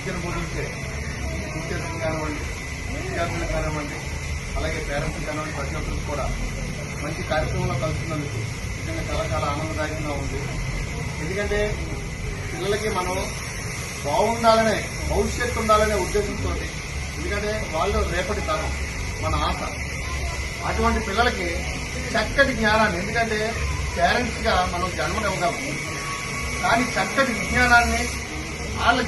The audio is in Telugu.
విద్యను బోధించే టీచర్స్ కానివ్వండి, విద్యార్థులు కానివ్వండి, అలాగే పేరెంట్స్ కానివ్వండి, ప్రతి ఒక్కరికి కూడా మంచి కార్యక్రమంలో కలుస్తున్నందుకు నిజంగా చాలా చాలా ఆనందదాయకంగా ఉంది. ఎందుకంటే పిల్లలకి మనం బాగుండాలనే, భవిష్యత్తు ఉండాలనే ఉద్దేశంతో, ఎందుకంటే వాళ్ళు రేపటి తరం, మన ఆశ. అటువంటి పిల్లలకి చక్కటి జ్ఞానాన్ని, ఎందుకంటే పేరెంట్స్ గా మనం జన్మనివ్వగలం, కానీ చక్కటి విజ్ఞానాన్ని వాళ్ళ